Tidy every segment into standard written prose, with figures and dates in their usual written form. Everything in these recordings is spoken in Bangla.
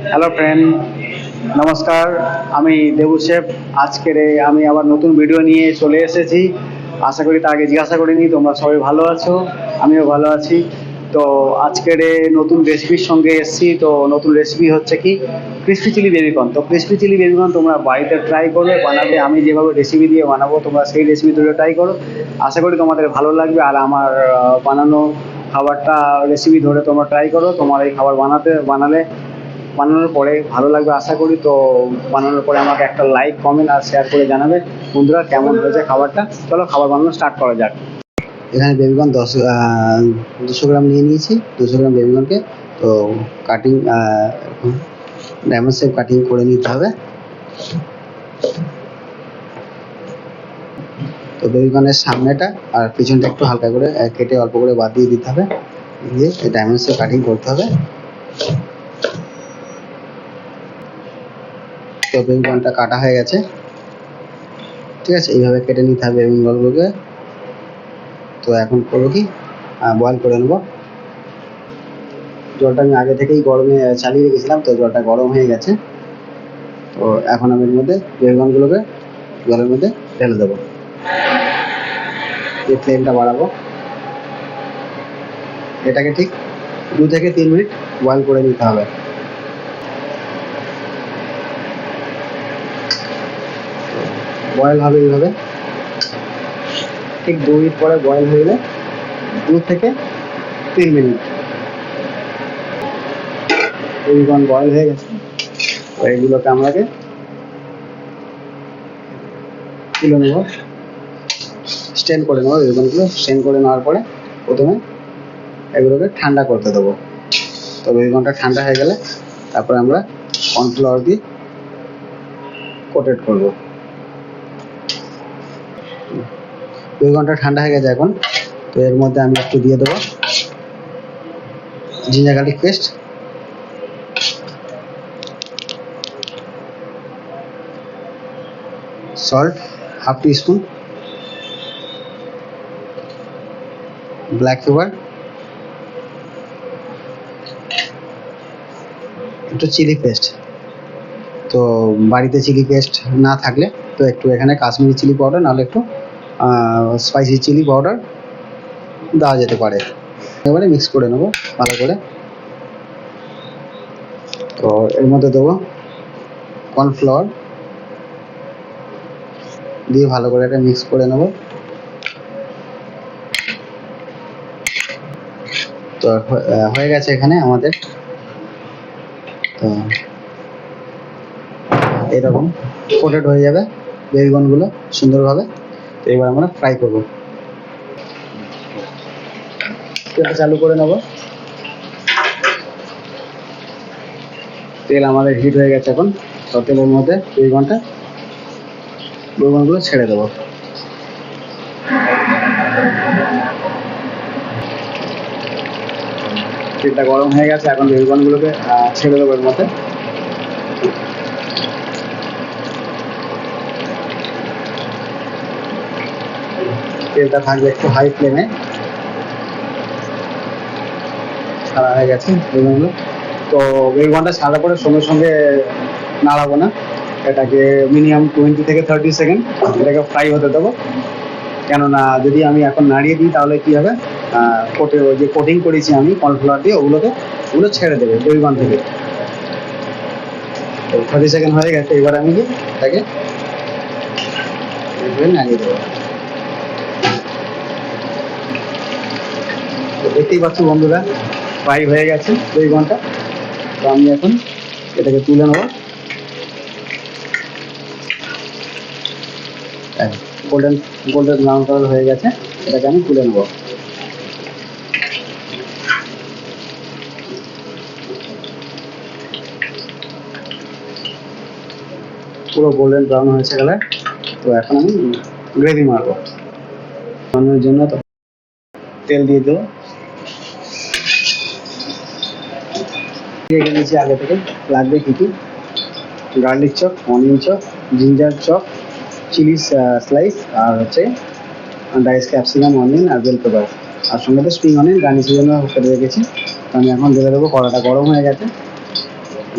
হ্যালো ফ্রেন্ড, নমস্কার। আমি দেবু শেফ। আজকের আমি আবার নতুন ভিডিও নিয়ে চলে এসেছি। আশা করি তার আগে জিজ্ঞাসা করিনি তোমরা সবাই ভালো আছো, আমিও ভালো আছি। তো আজকের নতুন রেসিপির সঙ্গে এসেছি। তো নতুন রেসিপি হচ্ছে কি ক্রিসপি চিলি বেবিকর্ন। তো ক্রিসপি চিলি বেবিকর্ন তোমরা বাড়িতে ট্রাই করবে বানাবে। আমি যেভাবে রেসিপি দিয়ে বানাবো তোমরা সেই রেসিপি তুলে ট্রাই করো। আশা করি তোমাদের ভালো লাগবে। আর আমার বানানো খাবারটা রেসিপি ধরে তোমরা ট্রাই করো। তোমার এই খাবার বানানোর পরে ভালো লাগবে আশা করি। তো বানানোর পরে আমাকে একটা লাইক, কমেন্ট আর শেয়ার করে জানাবে বন্ধুরা কেমন হয়েছে খাবারটা। চলো খাবার বানানো স্টার্ট করা যাক। এখানে বেবিকর্ন 200 গ্রাম নিয়ে নিয়েছি। 200 গ্রাম বেবিকর্নকে তো কাটিং ডায়মন্ড শেপ কাটিং করে নিতে হবে। তো বেবিকর্নের সামনেটা আর পিছনটা একটু হালকা করে কেটে অল্প করে বাদ দিয়ে দিতে হবে, দিয়ে ডায়মন্ড শেপ কাটিং করতে হবে। তো বেবিকর্নটা কাটা হয়ে গেছে, ঠিক আছে। এইভাবে কেটে নিতে হবে বেবিকর্নগুলোকে। তো এখন করবো কি, বয়েল করে নেবো। জলটা আমি আগে থেকেই গরমে চালিয়ে রেখেছিলাম, তো জলটা গরম হয়ে গেছে। তো এখন আমি এর মধ্যে বেগুনগুলোকে জলের মধ্যে ঢেলে দেবো। এই ফ্লেমটা বাড়াবো। এটাকে ঠিক 2 থেকে 3 মিনিট বয়েল করে নিতে হবে। বয়েল হবে এইভাবে, ঠিক 2 মিনিট পরে বয়েল হয়ে গেলে 2 থেকে 3 মিনিট বেগুন বয়েল হয়ে গেছে। তো এইগুলোকে আমাকে তুলে নেব, স্ট্রেন করে নেবো। বেগুনগুলো স্ট্রেন করে নেওয়ার পরে প্রথমে এগুলোকে ঠান্ডা করতে দেবো। তো বেগুনটা ঠান্ডা হয়ে গেলে তারপরে আমরা কর্নফ্লাওয়ার দিয়ে কোটেড করবো। বেগুনটা ঠান্ডা হয়ে গেছে এখন। তো এর মধ্যে আমি একটু দিয়ে দেবো ginger garlic paste, salt half teaspoon, black pepper, একটু চিলি পেস্ট। তো বাড়িতে চিলি পেস্ট না থাকলে তো একটু এখানে কাশ্মীরি চিলি পাউডার, নাহলে একটু স্পাইসি চিলি পাউডার দেওয়া যেতে পারে। এবারে মিক্স করে নেবো ভালো করে। তো এর মধ্যে দেবো কর্নফ্লাওয়ার দিয়ে ভালো করে এটা মিক্স করে নেব। তো হয়ে গেছে এখানে আমাদের। তো এরকম কোটেড হয়ে যাবে বেগুনগুলো সুন্দরভাবে। তো এবার আমরা ফ্রাই করব। তেলটা চালু করে নেব। তেল আমাদের হিট হয়ে গেছে এখন। তো তেলের মধ্যে বেগুনগুলো ছেড়ে দেবো। তেলটা গরম হয়ে গেছে, এখন বেগুনগুলোকে ছেড়ে দেবো এর মধ্যে। তেলটা থাকবে একটু হাই ফ্লেমে। ছাড়া হয়ে গেছে বেগুনগুলো। তো বেগুনটা ছাড়ার পরে সঙ্গে সঙ্গে নাড়াবো না, এটাকে মিনিমাম 20 থেকে 30 সেকেন্ড এটাকে ফ্রাই হতে দেবো। কেননা যদি আমি এখন নাড়িয়ে দিই তাহলে কি হবে, ওই যে কোটিং করেছি আমি কর্নফ্লাওয়ার দিয়ে, ওগুলো ছেড়ে দেবে বেগুন থেকে। 30 সেকেন্ড হয়ে গেছে, এবার আমি কি এটাকে নাড়িয়ে দেবো। দেখতেই পাচ্ছ বন্ধুরা, ফ্রাই হয়ে গেছে বেগুনটা। তো আমি এখন এটাকে তুলে নেবো। গোল্ডেন ব্রাউন কালার হয়ে গেছে, এটাকে আমি তুলে নেবো। পুরো গোল্ডেন ব্রাউন হয়েছে কালার। তো এখন আমি গ্রেভি মারবো। বানানোর জন্য তো তেল দিয়ে দেবো। রেখে দিয়েছি আগে থেকে। লাগবে কী কী, garlic chop, onion chop, ginger chop, chilli slice, আর হচ্ছে ডাইস ক্যাপসিকাম, অনিয়ন আর বেল পেপার, আর সঙ্গে তো স্প্রিং অনিয়ন গার্নিশের জন্য করে রেখেছি। তো আমি এখন ঢেলে দেবো। কড়াটা গরম হয়ে গেছে,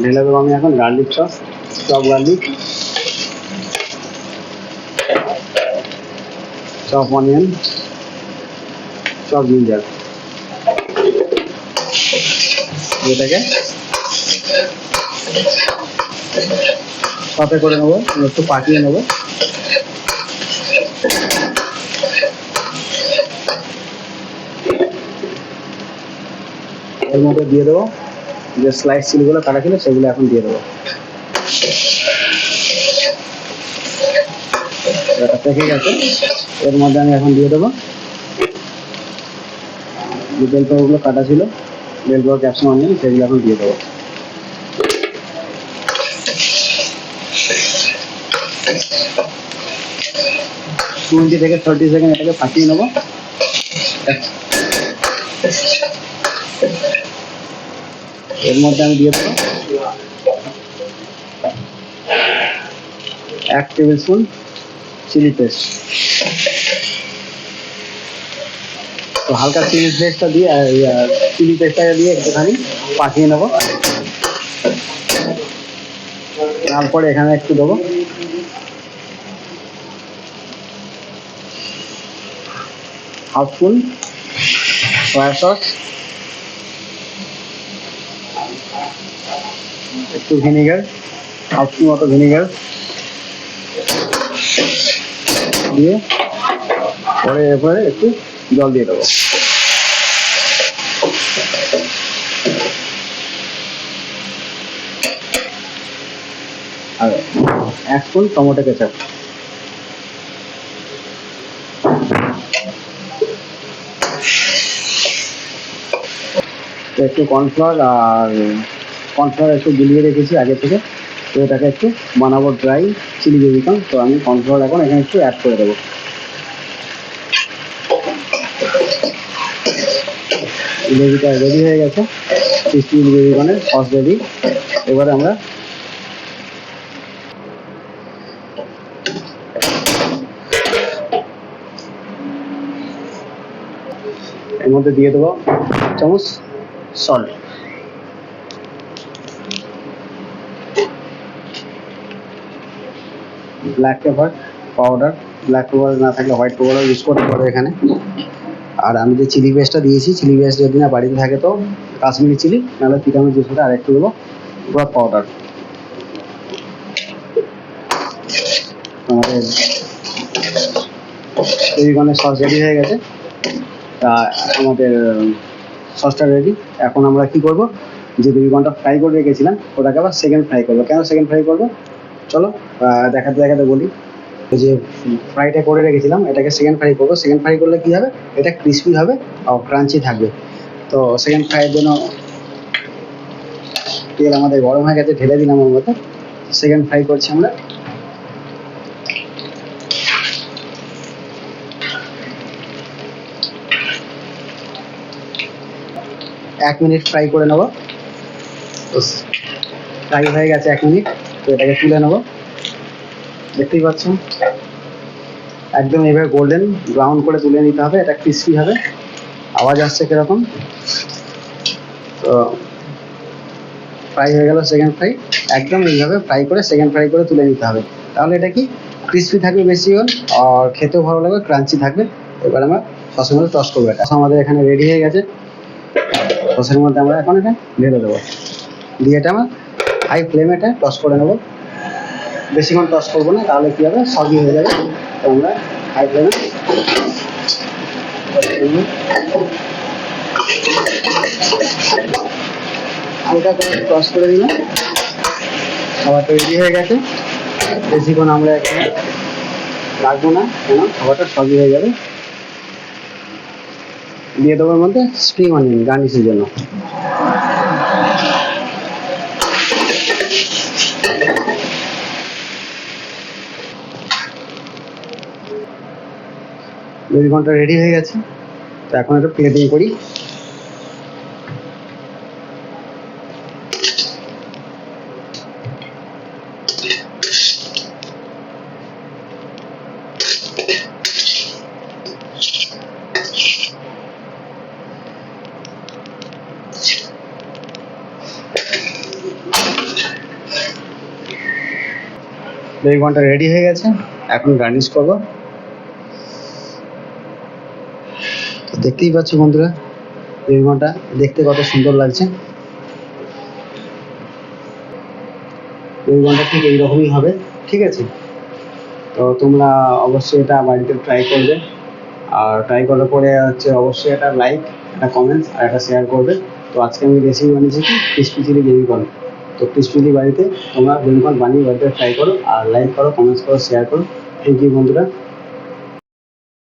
ঢেলে দেবো আমি এখন garlic chop garlic, chop onion, chop ginger. এটাকে সাথে করে নেবো, একটু পাকিয়ে নেবো। এর মধ্যে দিয়ে দেবো যে স্লাইস চিলিগুলো কাটা ছিল সেগুলো এখন দিয়ে দেবো। এটা পেকে গেছে, এর মধ্যে আমি এখন দিয়ে দেবো যে বেল পেপারগুলো কাটা ছিল, বেল পেপার ক্যাপসিকাম অনিয়ন, সেগুলো এখন দিয়ে দেবো। টোয়েন্টি থেকে 30 সেকেন্ড এটাকে ফাটিয়ে নেবো। এর মধ্যে আমি দিয়ে দেবো 1 টেবিল স্পুন চিলি পেস্ট। তো হালকা চিলি পেস্টটা দিয়ে চিলি পেস্টটা দিয়ে একটুখানি পাকিয়ে নেবো। তারপরে এখানে একটু দেবো হাফ স্পুন সয়া সস, একটু ভিনিগার, হাফ স্পুন মতো ভিনিগার দিয়ে পরে এরপরে একটু জল দিয়ে দেবো। আর 1 স্পুন টমেটো কেচাপ। একটু কর্নফ্লাওয়ার একটু গুলিয়ে রেখেছি আগে থেকে, তো এটাকে একটু বানাবো ড্রাই চিলি বেবিকর্ন। তো আমি কর্নফ্লাওয়ার এখন এখানে একটু অ্যাড করে দেবো। গ্রেভিটা রেডি হয়ে গেছে, চিলি বেবিকর্নের সস রেডি। এবারে আমরা এর মধ্যে দিয়ে দেবো 1 চামচ salt, black pepper powder, black pepper না থাকলে হোয়াইট পেপারও ইউজ করতে পারো এখানে। আর আমি যে চিলি পেস্টটা দিয়েছি, চিলি পেস্ট যদি না বাড়িতে থাকে তো কাশ্মীরি চিলি, নাহলে পিটানো জিনিসটা আর একটু দেবো পুরো পাউডার। আমাদের বেবিকর্নের সস রেডি হয়ে গেছে। তা আমাদের সসটা রেডি। এখন আমরা কি করব, যে বেবিকর্নটা ফ্রাই করে রেখেছিলাম ওটাকে আবার সেকেন্ড ফ্রাই করবো। কেন সেকেন্ড ফ্রাই করবো চলো দেখাতে দেখাতে বলি। যে ফ্রাইটা করে রেখেছিলাম এটাকে সেকেন্ড ফ্রাই করবো। সেকেন্ড ফ্রাই করলে কি হবে, এটা ক্রিস্পি হবে আর ক্রাঞ্চি থাকবে। তো সেকেন্ড ফ্রাইয়ের জন্য তেল আমাদের গরম হয়ে গেছে, ঢেলে দিলাম ওর মধ্যে। সেকেন্ড ফ্রাই করছি আমরা। এক মিনিট ফ্রাই করে নেবো। ফ্রাই হয়ে গেছে 1 মিনিট, তো এটাকে তুলে নেবো। দেখতেই পাচ্ছ একদম এভাবে গোল্ডেন ব্রাউন করে তুলে নিতে হবে, এটা ক্রিস্পি হবে। আওয়াজ আসছে কিরকম, তো ফ্রাই হয়ে গেল সেকেন্ড ফ্রাই। একদম এইভাবে ফ্রাই করে সেকেন্ড ফ্রাই করে তুলে নিতে হবে, তাহলে এটা কি ক্রিস্পি থাকবে বেশিক্ষণ আর খেতেও ভালো লাগবে, ক্রাঞ্চি থাকবে। এবার আমরা সসের মধ্যে টস করবো। এটা আমাদের এখানে রেডি হয়ে গেছে। সসের মধ্যে আমরা এখন এটা ঢেলে দেবো, দিয়ে এটা আমরা হাই ফ্লেমে এটা টস করে নেবো। বেশিক্ষণ টস করবো না, তাহলে কি হবে সগি হয়ে যাবে। তো আমরা হাই ফ্লেমে হালকা করে টস করে দিলাম। খাবারটা রেডি হয়ে গেছে। বেশিক্ষণ আমরা এখানে রাখবো না, কেন খাবারটা সগি হয়ে যাবে। দিয়ে দেবো এর মধ্যে স্প্রিং অনিয়ন গার্নিশের জন্য। বেবিকর্নটা রেডি হয়ে গেছে। তো এখন একটা প্লেটিং করি। বেবিকর্নটা রেডি হয়ে গেছে, এখন গার্নিশ করবো। তো দেখতেই পাচ্ছ বন্ধুরা, বেবিকর্নটা দেখতে কত সুন্দর লাগছে। বেবিকর্নটা ঠিক এইরকমই হবে, ঠিক আছে? তো তোমরা অবশ্যই এটা বাড়িতে ট্রাই করবে, আর ট্রাই করার পরে হচ্ছে অবশ্যই একটা লাইক, একটা কমেন্টস আর একটা শেয়ার করবে। তো আজকে আমি রেসিপি বানিয়েছি কি ক্রিসপি চিলি বেবিকর্ন। তো ক্রিসপি চিলি বাড়িতে তোমরা বেবিকর্ন বানিয়ে বাড়িতে ট্রাই করো, আর লাইক করো, কমেন্টস করো, শেয়ার করো। থ্যাংক ইউ বন্ধুরা।